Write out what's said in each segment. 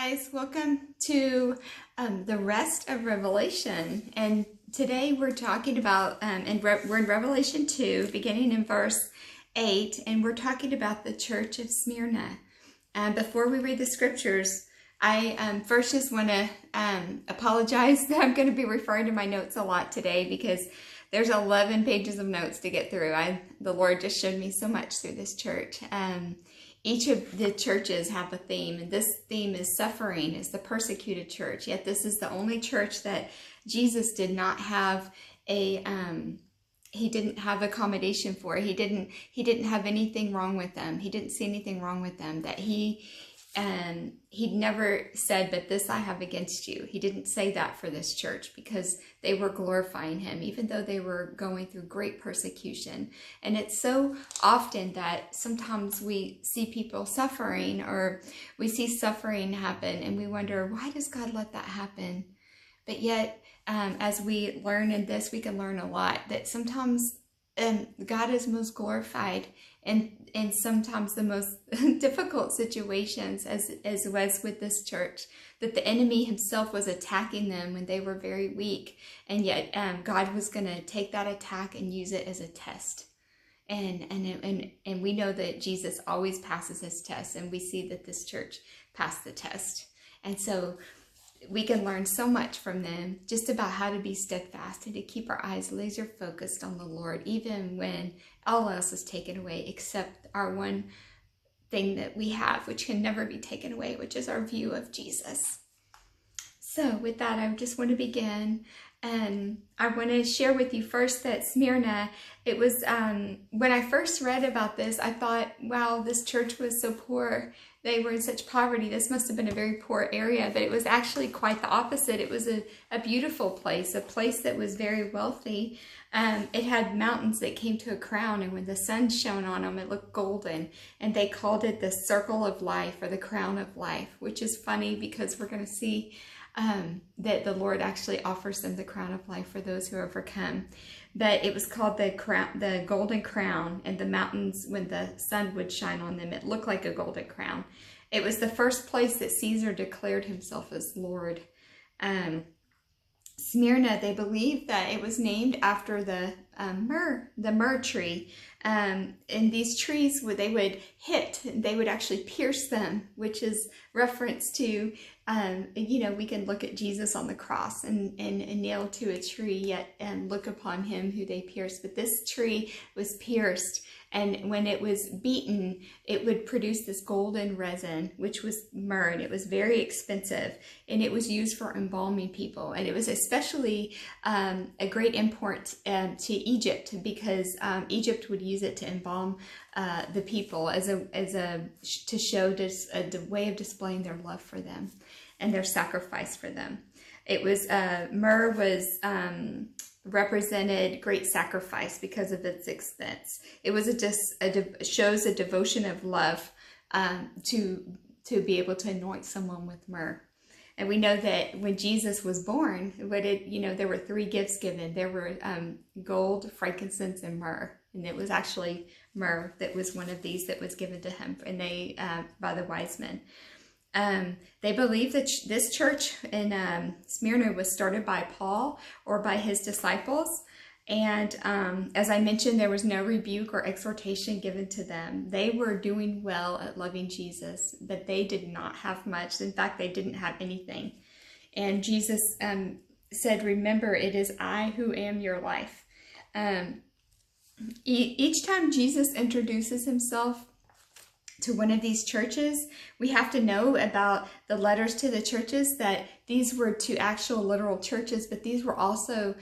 guys, welcome to the rest of Revelation, and today we're talking about we're in Revelation 2 beginning in verse 8, and we're talking about the church of Smyrna. Before we read the scriptures, I first just want to apologize that I'm going to be referring to my notes a lot today because there's 11 pages of notes to get through. The Lord just showed me so much through this church. Each of the churches have a theme, and this theme is suffering, is the persecuted church. Yet this is the only church that Jesus did not have he didn't have accommodation for. He didn't have anything wrong with them. He didn't see anything wrong with them. That he never said, but this I have against you. He didn't say that for this church because they were glorifying him, even though they were going through great persecution. And it's so often that sometimes we see people suffering, or we see suffering happen, and we wonder, why does God let that happen? But yet, as we learn in this, we can learn a lot, that sometimes God is most glorified in sometimes the most difficult situations, as was with this church, that the enemy himself was attacking them when they were very weak, and yet God was going to take that attack and use it as a test. And we know that Jesus always passes his test, and we see that this church passed the test. And so we can learn so much from them, just about how to be steadfast and to keep our eyes laser focused on the Lord, even when all else is taken away, except our one thing that we have, which can never be taken away, which is our view of Jesus. So with that, I just want to begin. I want to share with you first that Smyrna, it was, when I first read about this, I thought, wow, this church was so poor. They were in such poverty. This must have been a very poor area, but it was actually quite the opposite. It was a beautiful place, a place that was very wealthy. It had mountains that came to a crown, and when the sun shone on them, it looked golden. And they called it the circle of life, or the crown of life, which is funny because we're going to see that the Lord actually offers them the crown of life for those who overcome. But it was called the crown, the golden crown, and the mountains, when the sun would shine on them, it looked like a golden crown. It was the first place that Caesar declared himself as Lord. Smyrna, they believe that it was named after the myrrh tree. And these trees, they would actually pierce them, which is reference to, we can look at Jesus on the cross and nailed to a tree, yet and look upon him who they pierced. But this tree was pierced, and when it was beaten, it would produce this golden resin, which was myrrh, and it was very expensive, and it was used for embalming people. And it was especially a great import to Egypt, because Egypt would use it to embalm the people to show a way of displaying their love for them and their sacrifice for them. It was myrrh was represented great sacrifice because of its expense. It was shows a devotion of love to be able to anoint someone with myrrh. And we know that when Jesus was born, there were 3 gifts given. There were gold, frankincense, and myrrh. And it was actually myrrh that was one of these that was given to him, and by the wise men. They believe that this church in Smyrna was started by Paul or by his disciples. And as I mentioned, there was no rebuke or exhortation given to them. They were doing well at loving Jesus, but they did not have much. In fact, they didn't have anything. And Jesus said, "Remember, it is I who am your life." Each time Jesus introduces himself to one of these churches, we have to know about the letters to the churches, that these were to actual literal churches, but these were also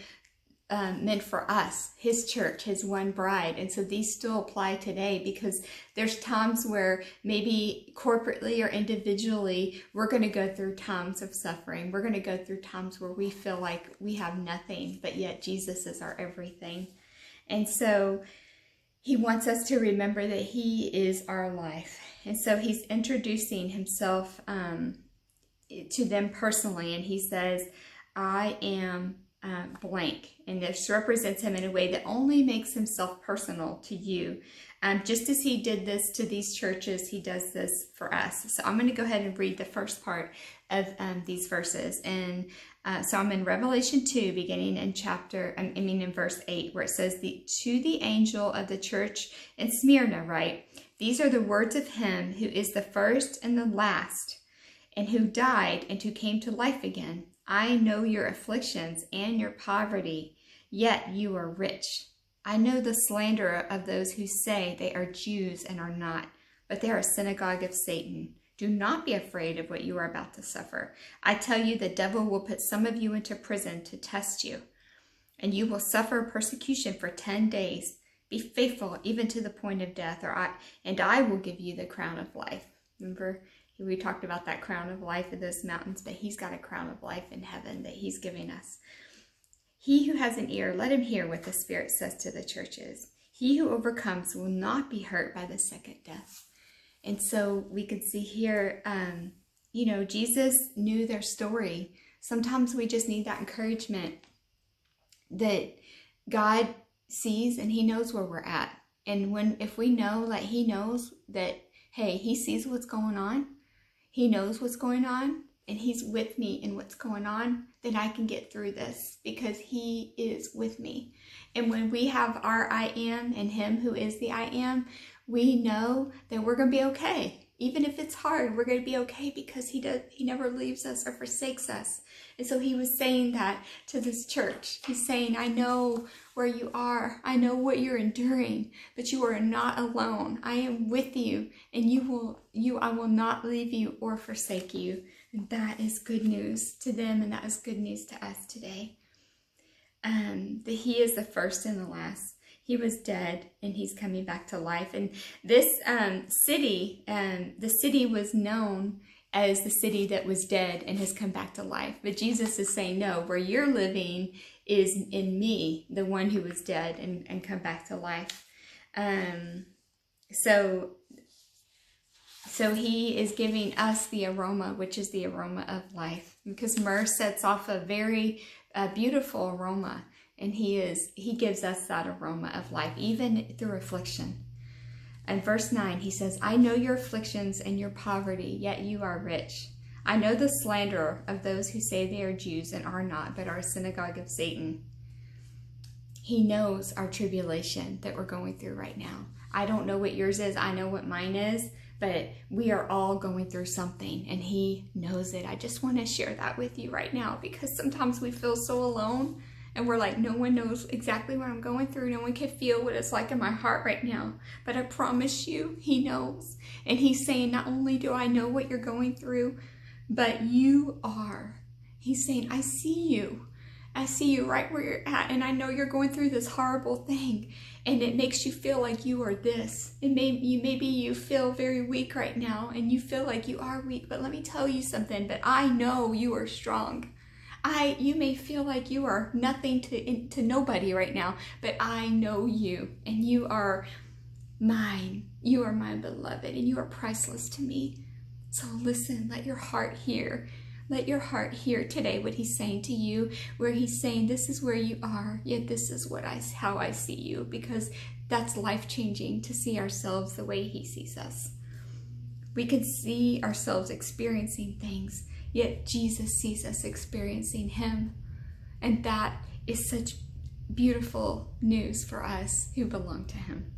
meant for us, his church, his one bride. And so these still apply today, because there's times where maybe corporately or individually, we're going to go through times of suffering. We're going to go through times where we feel like we have nothing, but yet Jesus is our everything. And so he wants us to remember that he is our life. And so he's introducing himself to them personally. And he says, "I am blank. And this represents him in a way that only makes himself personal to you. Just as he did this to these churches, he does this for us. So I'm going to go ahead and read the first part of these verses. And so I'm in Revelation 2, beginning in verse 8, where it says, to the angel of the church in Smyrna, write, these are the words of him who is the first and the last, and who died and who came to life again. I know your afflictions and your poverty, yet you are rich. I know the slander of those who say they are Jews and are not, but they are a synagogue of Satan. Do not be afraid of what you are about to suffer. I tell you, the devil will put some of you into prison to test you, and you will suffer persecution for 10 days. Be faithful even to the point of death, and I will give you the crown of life. Remember, we talked about that crown of life in those mountains, but he's got a crown of life in heaven that he's giving us. He who has an ear, let him hear what the Spirit says to the churches. He who overcomes will not be hurt by the second death. And so we could see here, Jesus knew their story. Sometimes we just need that encouragement that God sees and he knows where we're at. And if we know that he knows that, hey, he sees what's going on, he knows what's going on, and he's with me in what's going on, then I can get through this because he is with me. And when we have our I am and him who is the I am, we know that we're going to be okay. Even if it's hard, we're going to be okay because he never leaves us or forsakes us. And so he was saying that to this church. He's saying, I know where you are. I know what you're enduring, but you are not alone. I am with you, and I will not leave you or forsake you. And that is good news to them, and that is good news to us today. That he is the first and the last. He was dead and he's coming back to life. And this city was known as the city that was dead and has come back to life. But Jesus is saying, no, where you're living is in me, the one who was dead and come back to life. So he is giving us the aroma, which is the aroma of life. Because myrrh sets off a very beautiful aroma. And he gives us that aroma of life, even through affliction. And verse 9, he says, I know your afflictions and your poverty, yet you are rich. I know the slander of those who say they are Jews and are not, but are a synagogue of Satan. He knows our tribulation that we're going through right now. I don't know what yours is. I know what mine is. But we are all going through something, and he knows it. I just want to share that with you right now, because sometimes we feel so alone. And we're like, no one knows exactly what I'm going through. No one can feel what it's like in my heart right now. But I promise you, he knows. And he's saying, not only do I know what you're going through, but you are. He's saying, I see you. I see you right where you're at. And I know you're going through this horrible thing. And it makes you feel like you are this. Maybe you feel very weak right now. And you feel like you are weak. But let me tell you something. But I know you are strong. You may feel like you are nothing to nobody right now, but I know you, and you are mine. You are my beloved, and you are priceless to me. So listen, let your heart hear. Let your heart hear today what he's saying to you, where he's saying, this is where you are, yet this is how I see you, because that's life-changing to see ourselves the way he sees us. We can see ourselves experiencing things, yet Jesus sees us experiencing him. And that is such beautiful news for us who belong to him.